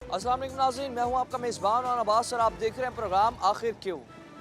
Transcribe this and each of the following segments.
अस्सलाम वालेकुम नाज़रीन, मैं हूं आपका मेज़बान और अब्बास और आप देख रहे हैं प्रोग्राम आखिर क्यों।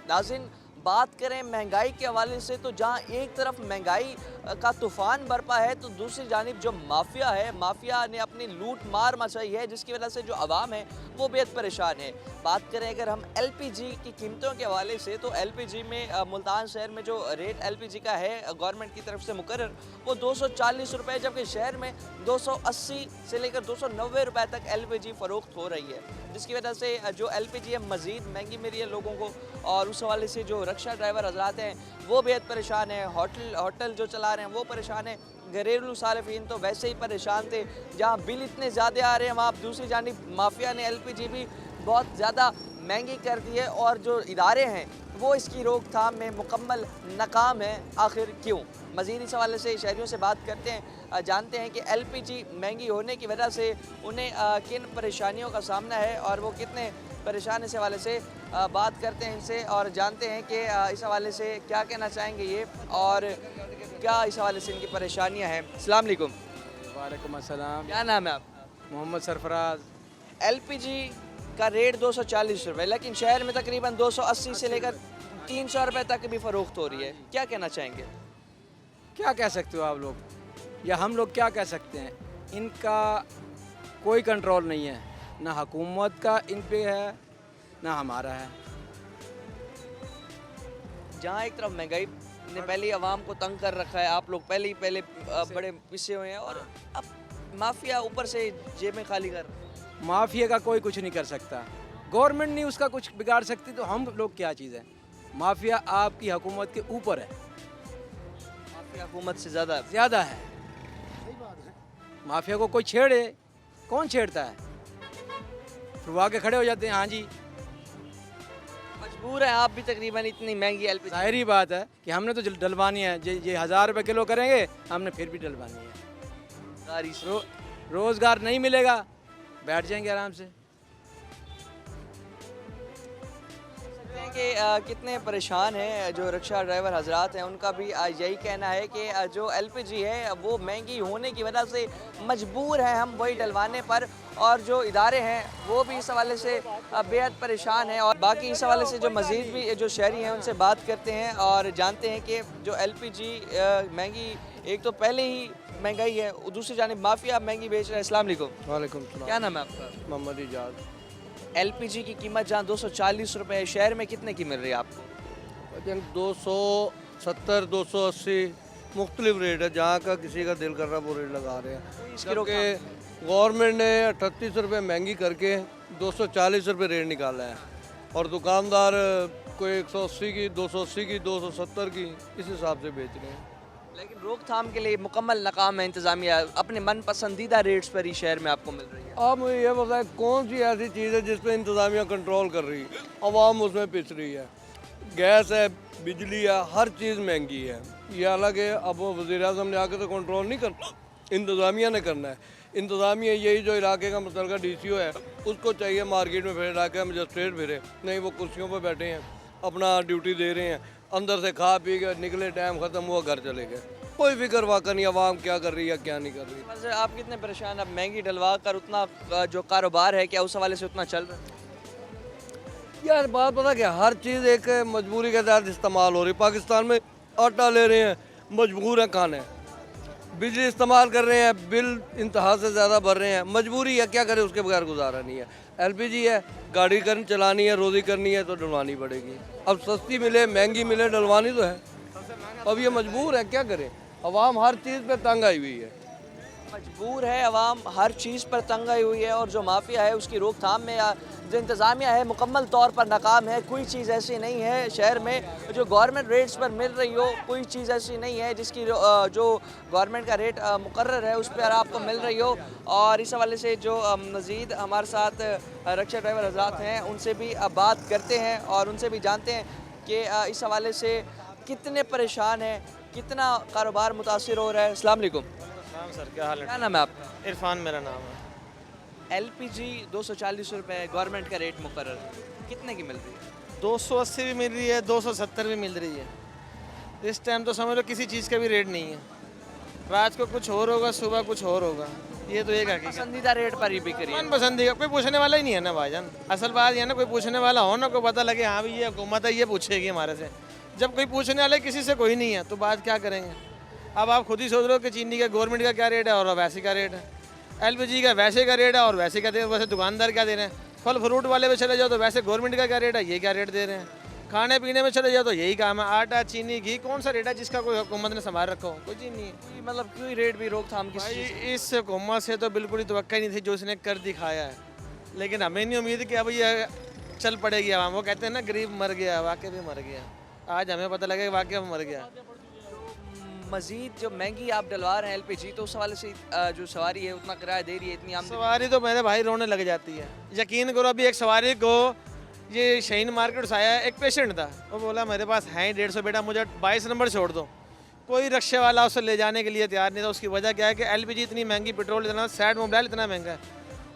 नाज़रीन, बात करें महंगाई के हवाले से तो जहां एक तरफ महंगाई का तूफ़ान बरपा है तो दूसरी जानिब जो माफिया है, माफिया ने अपनी लूट मार मचाई है जिसकी वजह से जो आवाम है वो बेहद परेशान है। बात करें अगर हम एलपीजी की कीमतों के हवाले से तो एलपीजी में मुल्तान शहर में जो रेट एलपीजी का है गवर्नमेंट की तरफ से मुकर्रर वो 240 रुपये, जबकि शहर में 280 से लेकर 290 रुपये तक एलपीजी फ़रोख्त हो रही है, जिसकी वजह से जो एलपीजी है मज़ीद महंगी मिल रही है लोगों को। और उस हवाले से जो रिक्शा ड्राइवर हजरात हैं वो बेहद परेशान हैं, होटल जो चला रहे हैं वो परेशान हैं, घरेलू सार्फिन तो वैसे ही परेशान थे। जहाँ बिल इतने ज़्यादा आ रहे हैं वहाँ दूसरी जानिब माफिया ने एलपीजी भी बहुत ज़्यादा महंगी कर दी है और जो इदारे हैं वो इसकी रोकथाम में मुकम्मल नाकाम है। आखिर क्यों? मज़ीद इस हवाले से शहरियों से बात करते हैं, जानते हैं कि एलपीजी महंगी होने की वजह से उन्हें किन परेशानियों का सामना है और वो कितने परेशान इस हवाले से बात करते हैं इनसे और जानते हैं कि इस हवाले से क्या कहना चाहेंगे ये और क्या इस हवाले से इनकी परेशानियां हैं। अस्सलाम वालेकुम। वालेकुम अस्सलाम। क्या नाम है आपका? मोहम्मद सरफराज। एलपीजी का रेट 240 रुपये, लेकिन शहर में तकरीबन 280 से लेकर 300 रुपये तक भी फ़रोख्त हो रही है, क्या कहना चाहेंगे? क्या कह सकते हो आप लोग या हम लोग क्या कह सकते हैं? इनका कोई कंट्रोल नहीं है, ना हुकूमत का इन पे है ना हमारा है। जहाँ एक तरफ महंगाई ने पहले ही आवाम को तंग कर रखा है, आप लोग पहले बड़े पिसे हुए हैं और अब माफिया ऊपर से जेबें खाली कर। माफिया का कोई कुछ नहीं कर सकता, गवर्नमेंट नहीं उसका कुछ बिगाड़ सकती, तो हम लोग क्या चीज़ है? माफिया आपकी हुकूमत के ऊपर है, माफिया हुकूमत से ज़्यादा है। माफिया को कोई छेड़े, कौन छेड़ता है? फिर वो आके खड़े हो जाते हैं, हाँ जी। मजबूर है आप भी तकरीबन इतनी महंगी एलपीजी। जाहिर बात है कि हमने तो डलवानी है, ये 1000 रुपये किलो करेंगे, हमने फिर भी डलवानी है। रोज़गार नहीं मिलेगा, बैठ जाएंगे आराम से। कि कितने परेशान हैं जो रिक्शा ड्राइवर हजरात हैं, उनका भी यही कहना है कि जो एलपीजी है वो महंगी होने की वजह से मजबूर हैं हम वही डलवाने पर, और जो इदारे हैं वो भी इस हवाले से बेहद परेशान हैं। और बाकी इस हवाले से जो मज़ीद भी जो शहरी हैं उनसे बात करते हैं और जानते हैं कि जो एलपीजी महंगी, एक तो पहले ही महंगाई है, दूसरी जानिब माफिया महंगी बेच रहा है। अस्सलाम वालेकुम। वालेकुम सलाम। क्या नाम है आपका? मोहम्मद इजाज़। एलपीजी की कीमत जहाँ 240 रुपये, शहर में कितने की मिल रही है आपको? 270 280 मुख्तलिफ रेट है, जहाँ का किसी का दिल कर रहा वो रेट लगा रहे हैं। जबकि गवर्नमेंट ने 38 रुपये महंगी करके 240 रुपये रेट निकाला है और दुकानदार कोई 180 की, 280 की, 270 की, इस हिसाब से बेच रहे हैं। लेकिन रोकथाम के लिए मुकम्मल नाकाम है इंतजामिया, अपने मन पसंदीदा रेट्स पर ही शहर में आपको मिल रही है। आप मुझे ये बताएं कौन सी ऐसी चीज़ है जिस पर इंतजामिया कंट्रोल कर रही है? आवाम उसमें पिस रही है, गैस है, बिजली है, हर चीज़ महंगी है। ये हालांकि अब वज़ीर-ए-आज़म ने आके तो कंट्रोल नहीं करना, इंतजामिया ने करना है। इंतजामिया यही जो इलाके का मुतलका डीसीओ है उसको चाहिए मार्केट में फिर इलाके में मजिस्ट्रेट फिरे, नहीं वो कुर्सियों पर बैठे हैं, अपना ड्यूटी दे रहे हैं, अंदर से खा पी के निकले, टाइम ख़त्म हुआ, घर चले गए। कोई फिक्र वाक़ा नहीं आवाम क्या कर रही है क्या नहीं कर रही। वैसे आप कितने परेशान? अब महंगी डलवा कर उतना जो कारोबार है क्या उस हवाले से उतना चल रहा है? यार बात पता क्या, हर चीज़ एक मजबूरी के तहत इस्तेमाल हो रही। पाकिस्तान में आटा ले रहे हैं, मजबूर हैं खाने, बिजली इस्तेमाल कर रहे हैं, बिल इंतहा से ज़्यादा भर रहे हैं, मजबूरी है, क्या करें, उसके बगैर गुजारा नहीं है। एलपीजी है, गाड़ी चलानी है, रोज़ी करनी है तो डलवानी पड़ेगी। अब सस्ती मिले महंगी मिले डलवानी तो है, अब ये मजबूर है, क्या करें। अवाम हर चीज़ पे तंग आई हुई है, मजबूर है अवाम, हर चीज़ पर तंग आई हुई है और जो माफिया है उसकी रोकथाम में जो इंतज़ामिया है मुकम्मल तौर पर नाकाम है। कोई चीज़ ऐसी नहीं है शहर में जो गवर्नमेंट रेट्स पर मिल रही हो, कोई चीज़ ऐसी नहीं है जिसकी जो गवर्नमेंट का रेट मुकर्रर है उस पर आपको मिल रही हो। और इस हवाले से जो मज़ीद हमारे साथ रिक्शा ड्राइवर हज़रात हैं उनसे भी बात करते हैं और उनसे भी जानते हैं कि इस हवाले से कितने परेशान हैं, कितना कारोबार मुतासिर हो रहा है। अस्सलाम वालेकुम। सर क्या हाल है? क्या नाम है आपका? इरफान मेरा नाम है। एलपीजी 240 रुपये गवर्नमेंट का रेट मुकर्रर, कितने की मिल रही है? 280 भी मिल रही है, 270 भी मिल रही है। इस टाइम तो समझ लो किसी चीज़ का भी रेट नहीं है। रात को कुछ और होगा, सुबह कुछ और होगा, ये तो एक हकीकत। पसंदीदा रेट पर ही बिक रही है। मन पसंदीदा कोई पूछने वाला ही नहीं है ना भाईजान। असल बात ये है ना, कोई पूछने वाला हो ना, कोई पता लगे हाँ भी ये हुकूमत है, ये पूछेगी हमारे से। जब कोई पूछने वाला किसी से कोई नहीं है तो बात क्या करेंगे। अब आप खुद ही सोच रहे हो कि चीनी का गवर्नमेंट का क्या रेट है और वैसे का रेट है, एलपीजी का वैसे का रेट है और वैसे का दे, वैसे दुकानदार क्या दे रहे हैं। फल फ्रूट वाले पे चले जाओ तो वैसे गवर्नमेंट का क्या रेट है, ये क्या रेट दे रहे हैं। खाने पीने में चले जाओ तो यही काम है, आटा चीनी घी, कौन सा रेट है जिसका कोई हुकूमत ने संभाल रखा हो, कोई चीज़ नहीं है। कोई मतलब कोई रेट भी रोकथाम किसी भाई चीज़ की? इस हुकूमत से तो बिल्कुल ही तवक्का ही नहीं थी जो इसने कर दिखाया है, लेकिन हमें नहीं उम्मीद कि अब ये चल पड़ेगी आवाम। वो कहते हैं ना गरीब मर गया, वाकई भी मर गया। आज हमें पता लगा कि वाकई में मर गया। मजीद जो महंगी आप डलवा रहे हैं एलपीजी, तो उस हवाले से जो सवारी है उतना किराया दे रही है, इतनी आमदनी। सवारी तो मेरे भाई रोने लग जाती है। यकीन करो अभी एक सवारी को ये शाहीन मार्केट से आया, एक पेशेंट था, वो बोला मेरे पास है ही 150, बेटा मुझे 22 नंबर छोड़ दो। कोई रिक्शे वाला उसे ले जाने के लिए तैयार नहीं था। उसकी वजह क्या है कि एलपीजी इतनी महंगी, पेट्रोल इतना, सैड मोबाइल इतना महंगा है।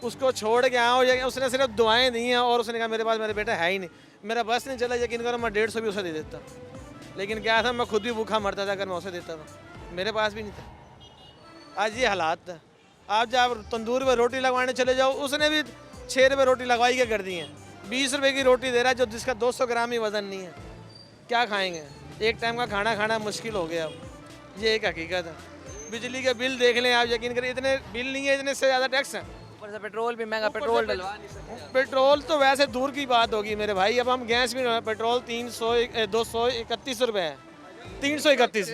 उसको छोड़ के आओ, उसने सिर्फ दुआएं दी हैं और उसने कहा मेरे पास मेरे बेटा है ही नहीं, मेरा बस नहीं चला। यकीन करो मैं 150 भी उसे दे देता, लेकिन क्या था मैं खुद भी भूखा मरता था अगर मैं उसे देता था, मेरे पास भी नहीं था। आज ये हालात था। आप जब तंदूर में रोटी लगवाने चले जाओ, उसने भी 6 रुपये रोटी लगवाई के कर दी हैं। 20 रुपये की रोटी दे रहा है जो जिसका 200 ग्राम ही वज़न नहीं है। क्या खाएंगे, एक टाइम का खाना खाना मुश्किल हो गया अब, ये एक हकीकत है। बिजली के बिल देख लें आप, यकीन करें इतने बिल नहीं है, इतने से ज़्यादा टैक्स है। ऊपर से पेट्रोल भी महंगा, पेट्रोल डलवा नहीं सकते। पेट्रोल तो वैसे दूर की बात होगी मेरे भाई, अब हम गैस भी, पेट्रोल 231 रुपये है, 331,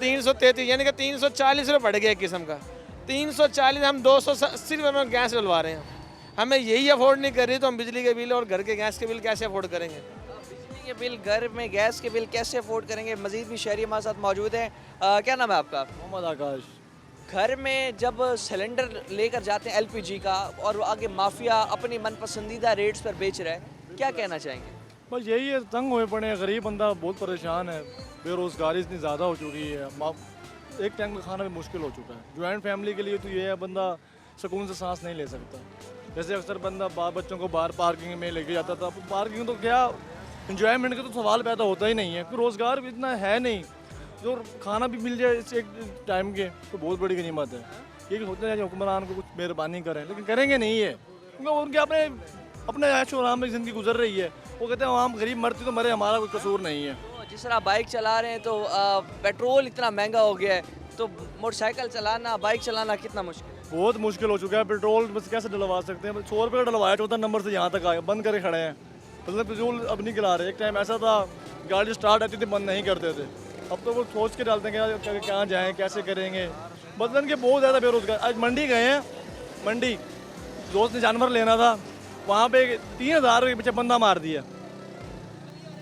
333, यानी कि 340 रुपये बढ़ गया एक किस्म का। 340, हम 280 रुपये में गैस डलवा रहे हैं। हमें यही अफोर्ड नहीं कर रही तो हम बिजली के बिल और घर के गैस के बिल कैसे अफोर्ड करेंगे। बिजली के बिल, घर में गैस के बिल कैसे अफोर्ड करेंगे। मजीद भी शहरी हमारे साथ मौजूद हैं। क्या नाम है आपका? मोहम्मद आकाश। घर में जब सिलेंडर लेकर जाते हैं एलपीजी का और आगे माफिया अपनी मनपसंदीदा रेट्स पर बेच रहा है, क्या कहना चाहेंगे? बस यही है, तंग हुए पड़े हैं, गरीब बंदा बहुत परेशान है, बेरोज़गारी इतनी ज़्यादा हो चुकी है, एक टाइम का खाना भी मुश्किल हो चुका है। जॉइंट फैमिली के लिए तो ये है, बंदा सुकून से सांस नहीं ले सकता। जैसे अक्सर बंदा बाल बच्चों को बाहर पार्किंग में लेके जाता था, पार्किंग तो क्या, इंजॉयमेंट का तो सवाल पैदा होता ही नहीं है, क्योंकि रोज़गार भी इतना है नहीं, जो खाना भी मिल जाए इस एक टाइम के तो बहुत बड़ी गनीमत है। ये सोचते हैं कि हुक्मरान को कुछ मेहरबानी करें, लेकिन करेंगे नहीं है, क्योंकि उनके अपने ऐशो आराम में ज़िंदगी गुजर रही है। वो कहते हैं हम गरीब मरती तो मरे, हमारा कोई कसूर नहीं है। तो जिस तरह बाइक चला रहे हैं तो पेट्रोल इतना महंगा हो गया है, तो मोटरसाइकिल चलाना, बाइक चलाना कितना मुश्किल है? बहुत मुश्किल हो चुका है। पेट्रोल बस कैसे डलवा सकते हैं, 100 रुपये का डलवाया, 14 नंबर से यहाँ तक आए, बंद करे खड़े हैं, मतलब पेट्रोल अब नहीं गिला रहे। एक टाइम ऐसा था गाड़ी स्टार्ट आती थी बंद नहीं करते थे, अब तो वो सोच के डालते हैं कि कहाँ जाएँ, कैसे करेंगे। बदन के बहुत ज़्यादा बेरोजगार। आज मंडी गए हैं, मंडी दोस्त ने जानवर लेना था, वहाँ पे 3000 के पीछे बंदा मार दिया,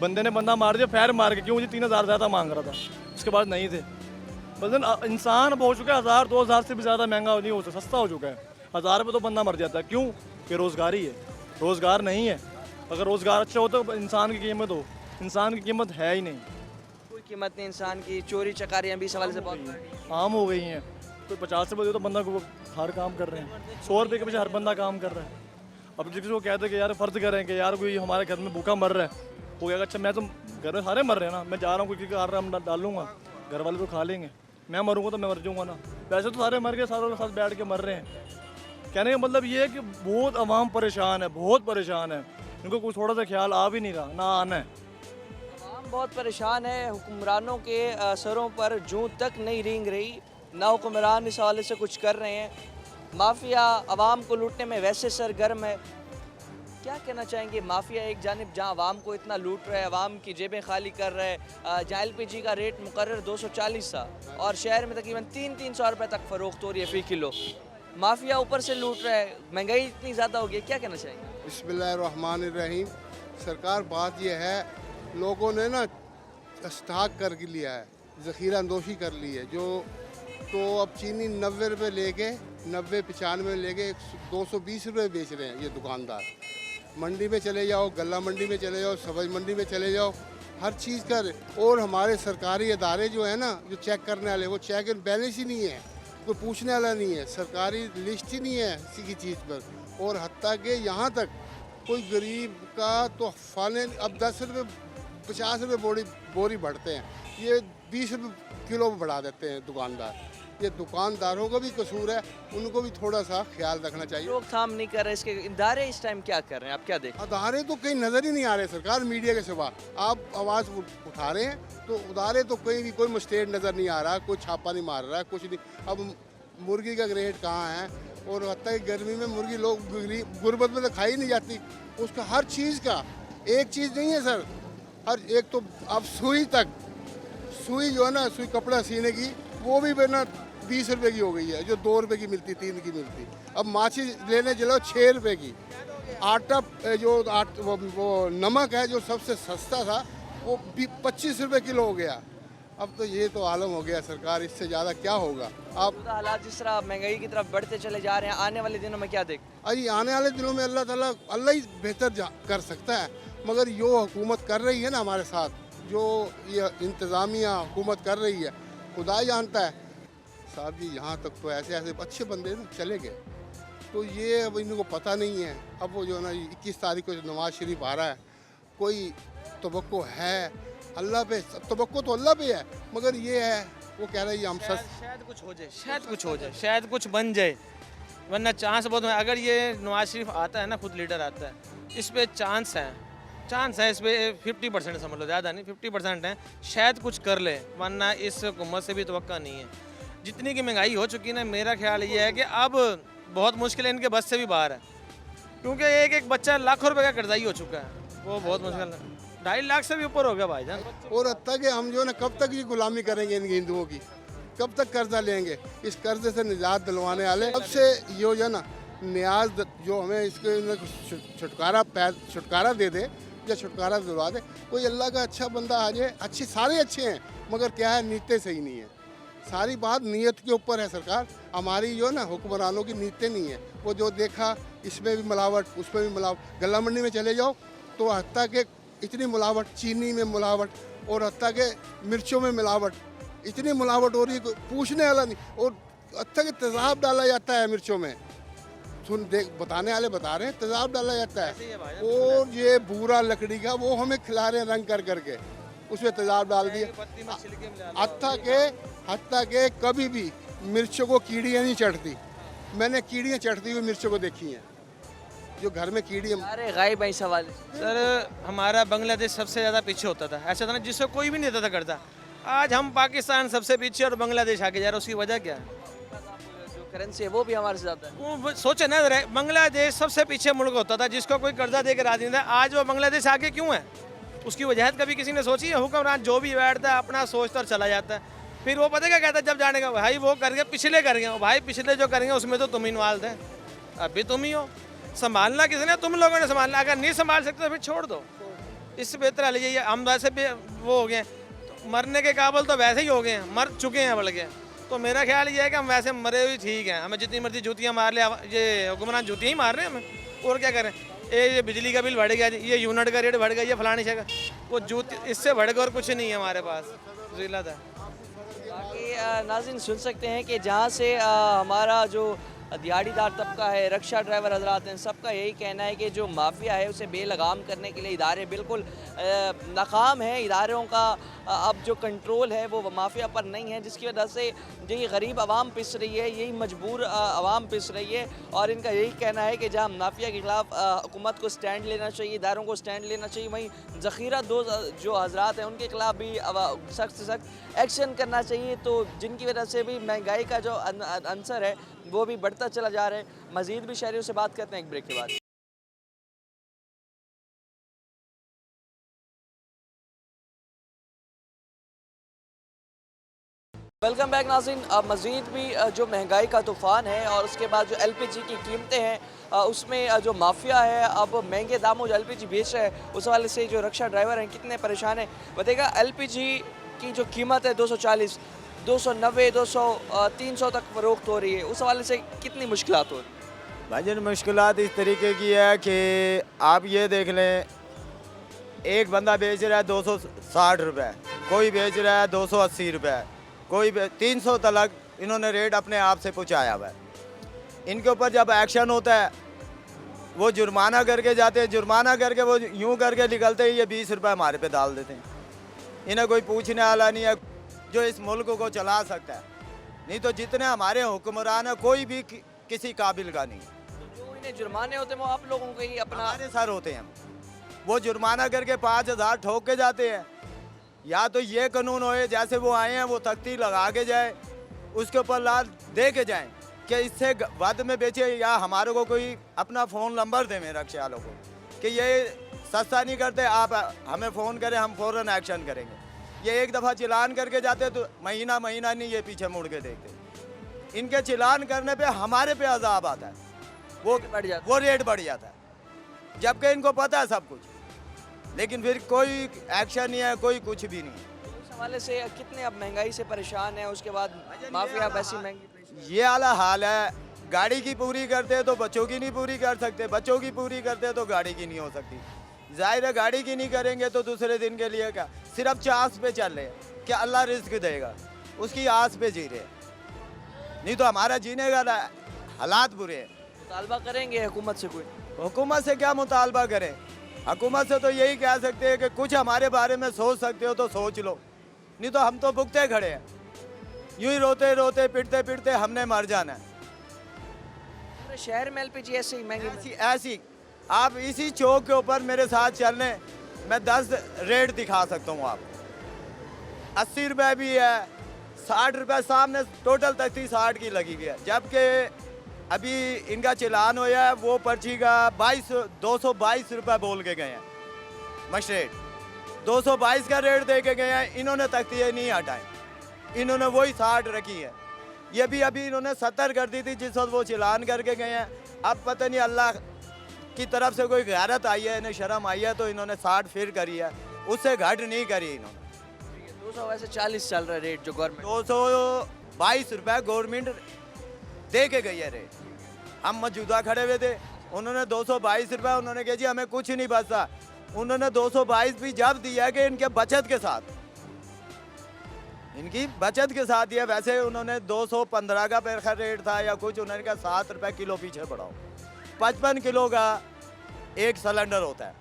बंदे ने बंदा मार दिया फायर मार के, क्यों मुझे 3000 ज़्यादा मांग रहा था, उसके बाद नहीं थे। बदन इंसान अब हो चुका है 1000-2000 से भी ज़्यादा महंगा नहीं हो सकता, सस्ता हो चुका है। 1000 रुपये तो बंदा मर जाता है, क्यों? बेरोज़गारी है, रोज़गार नहीं है। अगर रोज़गार अच्छा हो तो इंसान की कीमत हो, इंसान की कीमत है ही नहीं, कोई कीमत नहीं इंसान की। चोरी चकारियाँ भी इस हवाले से बहुत आम हो गई हैं। कोई 50 रुपये दे तो बंदा को हर काम कर रहे हैं, 100 रुपये के पीछे हर बंदा काम कर रहा है। अब किसी को कहते हैं कि यार फ़र्ज़ करें कि यार कोई हमारे घर में भूखा मर रहा है, वो कहेगा अच्छा मैं तो, घर में सारे मर रहे हैं ना, मैं जा रहा हूँ, कोई कार रहा डालूंगा, घर वाले तो खा लेंगे, मैं मरूंगा तो मैं मर जाऊँगा ना। वैसे तो सारे मर गए, सारों के साथ बैठ के मर रहे हैं। कहने का मतलब ये है कि बहुत आवाम परेशान है, बहुत परेशान है, इनको कुछ थोड़ा सा ख्याल आ भी नहीं रहा, ना आना है। आवाम बहुत परेशान है, हुक्मरानों के सरों पर जूं तक नहीं रेंग रही, ना हुक्मरान इस हवाले से कुछ कर रहे हैं। माफिया आवाम को लूटने में वैसे सरगर्म है। क्या कहना चाहेंगे? माफिया एक जानिब जहां आवाम को इतना लूट रहा है, आवाम की जेबें खाली कर रहा है, जहाँ एलपीजी का रेट मुकर्रर 240 था और शहर में तकरीबन 300 रुपये तक फ़रोख्त हो रही है फ़ी किलो। माफिया ऊपर से लूट रहा है, महंगाई इतनी ज़्यादा हो गई है, क्या कहना चाहेंगे? बिस्मिल्लाहिर्रहमानिर्रहीम। सरकार बात यह है, लोगों ने ना स्टॉक कर लिया है, ज़ख़ीरा अंदोशी कर ली है, जो तो अब चीनी 90 रुपये लेके 90-95 लेके 220 रुपये बेच रहे हैं ये दुकानदार। मंडी में चले जाओ, गल्ला मंडी में चले जाओ, सब्ज़ मंडी में चले जाओ, हर चीज़ का। और हमारे सरकारी इदारे जो है ना, जो चेक करने वाले, वो चेक एंड बैलेंस ही नहीं है, कोई पूछने वाला नहीं है, सरकारी लिस्ट ही नहीं है किसी की चीज़ पर। और हत्ता कि यहाँ तक कोई गरीब का तो फाले अब 10 रुपये 50 रुपये बोरी बढ़ते हैं, ये 20 रुपये किलो बढ़ा देते हैं दुकानदार। ये दुकानदारों का भी कसूर है, उनको भी थोड़ा सा ख्याल रखना चाहिए। रोकथाम नहीं कर रहे, इसके इदारे इस टाइम क्या कर रहे हैं, आप क्या देख? अदारे तो कहीं नज़र ही नहीं आ रहे सरकार, मीडिया के सिवा। आप आवाज़ उठा रहे हैं तो अदारे तो कहीं भी कोई मस्टेट नज़र नहीं आ रहा, कोई छापा नहीं मार रहा है, कुछ नहीं। अब मुर्गी का रेट कहाँ है, और हत्ता कि गर्मी में मुर्गी लोग गुर्बत में तो खाई नहीं जाती, उसका हर चीज़ का एक चीज़ नहीं है सर, हर एक तो अब सुई तक, सुई जो है ना, सुई कपड़ा सीने की, वो भी ना 20 रुपए की हो गई है, जो 2 रुपए की मिलती, 3 की मिलती। अब माछी लेने चलो 6 रुपए की। आटा वो नमक है जो सबसे सस्ता था, वो 25 रुपए किलो हो गया। अब तो ये तो आलम हो गया सरकार, इससे ज़्यादा क्या होगा। आप हालात जिस तरह महंगाई की तरफ बढ़ते चले जा रहे हैं, आने वाले दिनों में क्या देख? अरे आने वाले दिनों में अल्लाह ही बेहतर कर सकता है, मगर जो हुकूमत कर रही है ना हमारे साथ, जो ये इंतज़ामिया हुकूमत कर रही है, खुदा जानता है। साहब जी यहाँ तक तो ऐसे ऐसे अच्छे बंदे ना चले गए, तो ये अब इनको पता नहीं है। अब वो जो है ना 21 तारीख को नवाज शरीफ आ रहा है, कोई तवक्को है अल्लाह पे, तवक्को तो अल्लाह पे है, मगर ये है वो कह रही है हम शायद कुछ हो जाए, शायद कुछ हो जाए, शायद कुछ बन जाए, वरना चांस बहुत है। अगर ये नवाज शरीफ आता है ना, खुद लीडर आता है, इस पे चांस है इस पे 50% समझ लो, ज़्यादा नहीं 50% है, शायद कुछ कर ले, वरना इस हुकूमत से भी तवक्का नहीं है। जितनी की महंगाई हो चुकी ना, मेरा ख्याल ये है कि अब बहुत मुश्किल है, इनके बस से भी बाहर है, क्योंकि एक बच्चा लाखों रुपए का कर्जाई हो चुका है, वो बहुत मुश्किल है। 2.5 लाख से भी ऊपर हो गया भाईजान। और अब तक हम जो है ना कब तक ये गुलामी करेंगे इनकी हिंदुओं की, कब तक कर्जा लेंगे? इस कर्जे से निजात दिलवाने वाले अब से यो जो है ना न्याज जो हमें इसके छुटकारा दे दे या छुटकारा दिलवा दे। कोई अल्लाह का अच्छा बंदा आ जाए, अच्छे सारे अच्छे हैं, मगर क्या है नीयतें सही नहीं है। सारी बात नीयत के ऊपर है सरकार, हमारी जो है ना हुक्मरानों की नीयतें नहीं है। वो जो देखा इसमें भी मिलावट, उसमें भी मिलावट। गला मंडी में चले जाओ तो हत्ता के इतनी मिलावट, चीनी में मिलावट, और हत्ता के मिर्चों में मिलावट, इतनी मिलावट हो रही है पूछने वाला नहीं। और हत्ता के तेज़ाब डाला जाता है मिर्चों में, बताने वाले बता रहे हैं तेज़ाब डाला जाता है। और ये भूरा लकड़ी का वो हमें खिला रहे हैं रंग कर करके, उसमें तेज़ाब डाल दिया। हत्ता के कभी भी मिर्चों को कीड़ियाँ नहीं चढ़ती, मैंने कीड़ियाँ चढ़ती हुई मिर्चों को देखी हैं, जो घर में कीड़ियाँ। अरे गायब है सवाल। सर हमारा बांग्लादेश सबसे ज़्यादा पीछे होता था, ऐसा था ना जिससे कोई भी नहीं देता था करता। आज हम पाकिस्तान सबसे पीछे और बांग्लादेश आगे जा रहा है, उसकी वजह क्या है? जो करेंसी है वो भी हमारे से ज़्यादा है। वो सोचे ना, बांग्लादेश सबसे पीछे मुल्क होता था जिसको कोई कर्जा दे के राजी नहीं था, आज वो बांग्लादेश आगे क्यों है? उसकी वजह कभी किसी ने सोची है? हुक्मरान जो भी बैठता है अपना सोचता और चला जाता है, फिर वो पता क्या कहता है जब जाने का, भाई वो कर गए, पिछले कर गए, भाई पिछले जो करेंगे उसमें तो तुम इन्वॉल्व थे, अभी तुम ही हो। संभालना किसने? तुम लोगों ने संभालना, अगर नहीं संभाल सकते तो फिर छोड़ दो। इससे बेहतर है लीजिए, हम वैसे भी वो हो गए तो मरने के काबिल तो वैसे ही हो गए हैं, मर चुके हैं बल्कि। तो मेरा ख्याल ये है कि हम वैसे मरे हुए ठीक हैं, हमें जितनी मर्जी जूतियाँ मार ले, ये हुक्मरान जूतियाँ ही मार रहे हैं हमें, और क्या करें? ये बिजली का बिल बढ़ गया, ये यूनिट का रेट बढ़ गया, ये फलानी जगह, वो जूती इससे बढ़ गया और कुछ नहीं है हमारे पास। जिल्लत है। बाकी नाज़रीन सुन सकते हैं कि जहाँ से हमारा जो दिहाड़ीदार तबका है, रक्षा ड्राइवर हजरात हैं, सबका यही कहना है कि जो माफिया है उसे बेलगाम करने के लिए इदारे बिल्कुल नाकाम हैं। इदारों का अब जो कंट्रोल है वो माफिया पर नहीं है, जिसकी वजह से यही गरीब आवाम पिस रही है, यही मजबूर आवाम पिस रही है। और इनका यही कहना है कि जहाँ माफिया के ख़िलाफ़ हुकूमत को स्टैंड लेना चाहिए, इदारों को स्टैंड लेना चाहिए, वहीं ज़ख़ीरा दो जो हजरात हैं उनके ख़िलाफ़ भी सख्त से सख्त एक्शन करना चाहिए। तो जिनकी वजह से भी महंगाई का जो अंसर है वो भी बढ़ता चला जा रहा है। मज़ीद भी शहरियों से बात करते हैं एक ब्रेक के बाद। वेलकम बैक नाज़रीन। अब मज़ीद भी जो महंगाई का तूफ़ान है और उसके बाद जो LPG की कीमतें हैं उसमें जो माफिया है अब महंगे दामों जो LPG बेच रहा है उस वाले से जो रक्षा ड्राइवर हैं कितने परेशान हैं बताएगा। LPG की जो कीमत है 240, 290, 200, 300 तक फ़रोख्त हो रही है, उस हवाले से कितनी मुश्किलात हो रही है? भाईजान मुश्किलात इस तरीके की है कि आप ये देख लें, एक बंदा बेच रहा है 260 रुपये, कोई बेच रहा है 280 रुपये, कोई 300 तक इन्होंने रेट अपने आप से पहुँचाया हुआ है। इनके ऊपर जब एक्शन होता है वो जुर्माना करके जाते हैं, जुर्माना करके वो यूँ करके निकलते ही ये 20 रुपये हमारे पे डाल देते हैं। इन्हें कोई पूछने वाला नहीं है जो इस मुल्क को चला सकता है। नहीं तो जितने हमारे हुक्मरान हैं कोई भी किसी काबिल का नहीं है। तो जो इन्हें जुर्माने होते हैं वो आप लोगों के ही अपना हमारे सर होते हैं, वो जुर्माना करके 5,000 ठोक के जाते हैं। या तो ये कानून होए जैसे वो आए हैं वो तख्ती लगा के जाए, उसके ऊपर लाल दे के जाएं कि इससे वध में बेचे, या हमारे को कोई अपना फ़ोन नंबर दे मेरे रक्षा वालों को कि ये सस्ता नहीं करते, आप हमें फ़ोन करें, हम फ़ौरन एक्शन करेंगे। ये एक दफ़ा चिलान करके जाते तो महीना महीना नहीं ये पीछे मुड़ के देखते। इनके चिलान करने पे हमारे पे अजाब आता है, वो बढ़ जाता है। वो रेट बढ़ जाता है, जबकि इनको पता है सब कुछ, लेकिन फिर कोई एक्शन नहीं है, कोई कुछ भी नहीं है। इस हवाले से कितने अब महंगाई से परेशान हैं, उसके बाद माफिया वैसी महंगी ये वाला हाल है। गाड़ी की पूरी करते तो बच्चों की नहीं पूरी कर सकते, बच्चों की पूरी करते तो गाड़ी की नहीं हो सकती। जाहिर है गाड़ी की नहीं करेंगे तो दूसरे दिन के लिए क्या, सिर्फ चांस पे चल रहे हैं कि अल्लाह रिस्क देगा, उसकी आस पे जी रहे हैं। नहीं तो हमारा जीने का हालात बुरे हैं। मुतालबा करेंगे हुकूमत से कोई? हुकूमत से क्या मुतालबा करें? हुकूमत से तो यही कह सकते हैं कि कुछ हमारे बारे में सोच सकते हो तो सोच लो, नहीं तो हम तो भुगते खड़े हैं, यूं ही रोते रोते पिटते पिटते हमने मर जाना है। पूरे शहर में एलपीजी ऐसे ही महंगी ऐसी ऐसी आप इसी चौक के ऊपर मेरे साथ चलने, मैं 10 रेट दिखा सकता हूँ आपको। 80 रुपये भी है, 60 रुपये, सामने टोटल तख्ती 60 की लगी हुई है, जबकि अभी इनका चलान होया है वो पर्ची का 222 रुपये बोल के गए हैं मजिस्ट्रेट, 222 का रेट दे के गए हैं। इन्होंने तख्ती नहीं हटाए, इन्होंने वही 60 रखी है। ये भी अभी इन्होंने 70 कर दी थी जिस वक्त वो चलान करके गए हैं। अब पता नहीं अल्लाह की तरफ से कोई गैरत आई है, इन्हें शर्म आई है तो इन्होंने 60 फिर करी है, उससे घट नहीं करी इन्होंने। 200 वैसे 40 चल रहा है रेट जो गवर्नमेंट। 222 रुपये गवर्नमेंट दे के गई है रेट। हम मौजूदा खड़े हुए थे, उन्होंने 222 रुपये, उन्होंने कहा जी हमें कुछ नहीं बचता। उन्होंने 222 भी जब दिया कि इनके बचत के साथ, इनकी बचत के साथ दिया। वैसे उन्होंने 215 का पेड़ रेट था या कुछ, उन्होंने कहा 7 रुपये किलो पीछे बढ़ाओ। 55 किलो का एक सिलेंडर होता है,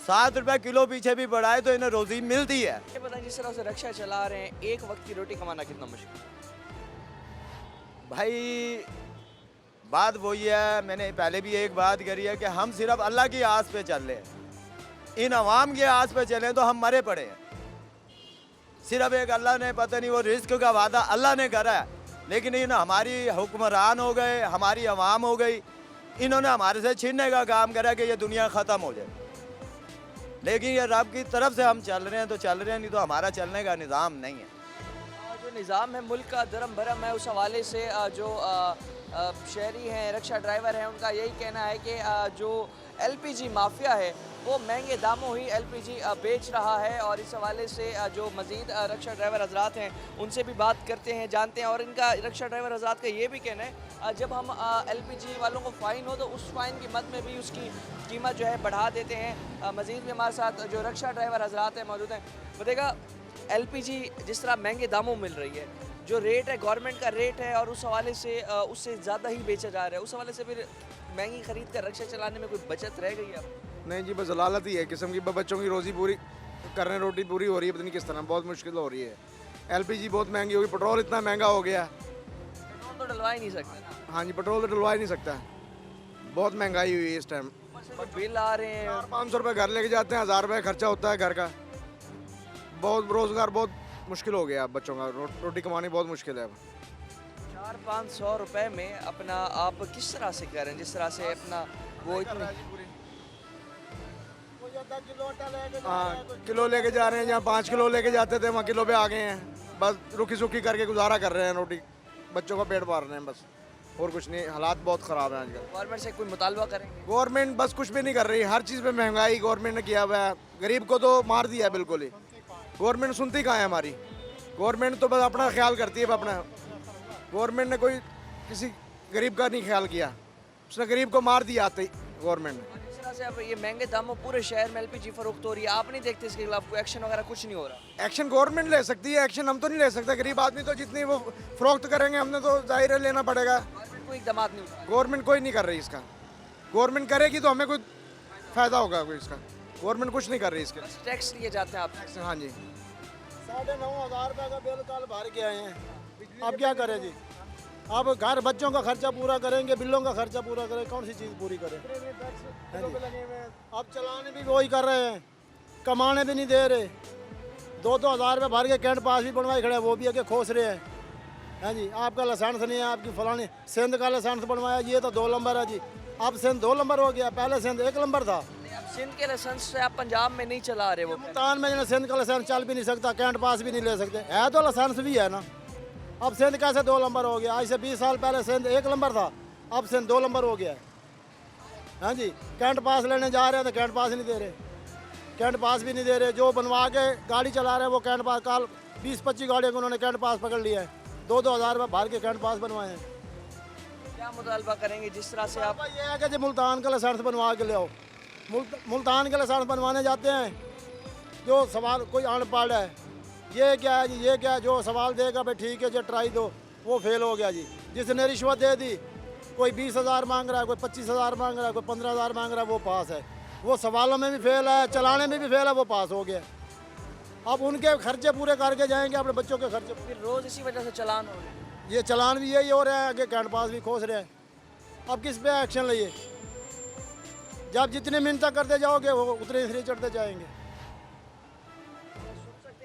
7 रुपये किलो पीछे भी बढ़ाए तो इन्हें रोजी मिलती है। ये बताएं जिस तरह से रक्षा चला रहे हैं, एक वक्त की रोटी कमाना कितना मुश्किल है? भाई बात वही है, मैंने पहले भी एक बात करी है कि हम सिर्फ अल्लाह की आस पे चल रहे हैं। इन अवाम की आस पे चलें तो हम मरे पड़े हैं। सिर्फ एक अल्लाह ने, पता नहीं वो रिस्क का वादा अल्लाह ने करा है, लेकिन इन हमारी हुक्मरान हो गए, हमारी अवाम हो गई, इन्होंने हमारे से छीनने का काम करा कि ये दुनिया ख़त्म हो जाए। लेकिन ये रब की तरफ से हम चल रहे हैं तो चल रहे हैं, नहीं तो हमारा चलने का निज़ाम नहीं है। जो निज़ाम है मुल्क का धर्म भरम है, उस हवाले से जो शहरी हैं, रक्षा ड्राइवर हैं, उनका यही कहना है कि जो एलपीजी माफिया है वो महंगे दामों ही एलपीजी बेच रहा है। और इस हवाले से जो मज़ीद रक्षा ड्राइवर हजरात हैं उनसे भी बात करते हैं, जानते हैं। और इनका रक्षा ड्राइवर हजरात का ये भी कहना है जब हम एलपीजी वालों को फ़ाइन हो तो उस फ़ाइन की मद में भी उसकी कीमत जो है बढ़ा देते हैं। मज़ीद भी हमारे साथ जो रक्षा ड्राइवर हजरात हैं मौजूद हैं। बताइएगा एलपीजी जिस तरह महंगे दामों मिल रही है, जो रेट है गवर्नमेंट का रेट है और उस हवाले से उससे ज़्यादा ही बेचा जा रहा है, उस हवाले से फिर महंगी ख़रीद कर रक्षा चलाने में कोई बचत रह गई है? नहीं जी, बस जलालत ही है किस्म की। बच्चों की रोज़ी पूरी करने, रोटी पूरी हो रही है, पता नहीं किस तरह, बहुत मुश्किल हो रही है। एलपीजी बहुत महंगी होगी, पेट्रोल इतना महंगा हो गया। पेट्रोल तो डलवा ही नहीं सकते ना। हाँ जी, पेट्रोल तो डलवा ही नहीं सकता, बहुत महंगाई हुई है इस टाइम। बिल आ रहे हैं, 500 रुपये घर लेके जाते हैं, 1000 रुपये खर्चा होता है घर का। बहुत रोज़गार बहुत मुश्किल हो गया, बच्चों का रोटी कमानी बहुत मुश्किल है अब। 400-500 रुपए में अपना आप किस तरह से करें, जिस तरह से अपना वो इतनी हाँ, किलो लेके जा रहे हैं, जहाँ 5 किलो लेके जाते थे वहाँ किलो पे आ गए हैं। बस रुकी सुखी करके गुजारा कर रहे हैं, रोटी बच्चों का पेट पाल रहे हैं बस, और कुछ नहीं। हालात बहुत ख़राब हैं आजकल। गवर्नमेंट से कोई मुतालबा करेंगे? गवर्नमेंट बस कुछ भी नहीं कर रही, हर चीज़ पे महंगाई गवर्नमेंट ने किया हुआ है। गरीब को तो मार दिया है बिल्कुल ही। गवर्नमेंट सुनती कहाँ है हमारी? गवर्नमेंट तो बस अपना ख्याल करती है अपना। गवर्नमेंट ने कोई किसी गरीब का नहीं ख्याल किया, उसने गरीब को मार दिया आते ही गवर्नमेंट ने। जिस तरह से अब ये महंगे दामों पूरे शहर में एलपीजी फरोख्त हो रही है, आप नहीं देखते इसके खिलाफ कोई एक्शन वगैरह कुछ नहीं हो रहा? एक्शन गवर्नमेंट ले सकती है, एक्शन हम तो नहीं ले सकते। गरीब आदमी तो जितनी वो फरोख्त करेंगे हमने तो जाहिर है लेना पड़ेगा। गवर्नमेंट कोई इकदाम नहीं उठा। गवर्नमेंट कोई नहीं कर रही इसका। गवर्नमेंट करेगी तो हमें कोई फ़ायदा होगा कोई इसका। गवर्नमेंट कुछ नहीं कर रही इसके। टैक्स लिए जाते हैं आप? हाँ जी, 9,500 रुपये का बिल कल भर के आए हैं। अब क्या करें जी? अब घर बच्चों का खर्चा पूरा करेंगे, बिलों का खर्चा पूरा करें, कौन सी चीज़ पूरी करें? हाँ जी। अब चलाने भी वही कर रहे हैं, कमाने भी नहीं दे रहे। 2-2 हज़ार रुपये भर के कैंट पास भी बनवाए खड़े हैं, वो भी आके खोस रहे हैं। हाँ जी, आपका लाइसेंस नहीं है, आपकी फलानी सिंध का लाइसेंस बनवाया, ये तो 2 नंबर है जी। अब सिंध 2 नंबर हो गया, पहले सिंध 1 नंबर था। अब सिंध के लाइसेंस से आप पंजाब में नहीं चला रहे वो। मुल्तान में जो सिंध का लाइसेंस चल भी नहीं सकता, कैंट पास भी नहीं ले सकते, है तो लाइसेंस भी है ना। अब सिंध कैसे 2 नंबर हो गया? आज से 20 साल पहले सिंध 1 नंबर था, अब सिंध 2 नंबर हो गया है। हाँ जी, कैंट पास लेने जा रहे हैं तो कैंट पास नहीं दे रहे, कैंट पास भी नहीं दे रहे। जो बनवा के गाड़ी चला रहे हैं वो कैंट पास, कल 20-25 गाड़ियों को उन्होंने कैंट पास पकड़ लिया है, 2-2 हज़ार रुपये भर के कैंट पास बनवाए हैं। क्या मुतालबा करेंगे जिस तरह से आप? ये है कि जी मुल्तान का लाइसेंस बनवा के ले आओ। मुल्तान के लाइसेंस बनवाने जाते हैं, जो सवाल कोई अनपढ़ है, ये क्या है जी, ये क्या है, जो सवाल देगा भाई ठीक है जी ट्राई दो, वो फेल हो गया जी। जिसने रिश्वत दे दी, कोई 20 हज़ार मांग रहा है, कोई 25 हज़ार मांग रहा है, कोई 15 हज़ार मांग रहा है, वो पास है। वो सवालों में भी फेल है, चलाने में भी फेल है, वो पास हो गया। अब उनके खर्चे पूरे करके जाएंगे, अपने बच्चों के खर्चे। फिर रोज़ इसी वजह से चलान हो रहे हैं। ये चलान भी यही हो रहे हैं, आगे कैंट पास भी खोस रहे हैं। अब किस पे एक्शन लिए? जब जितने मिनट तक करते जाओगे वो उतने ही चढ़ते जाएंगे।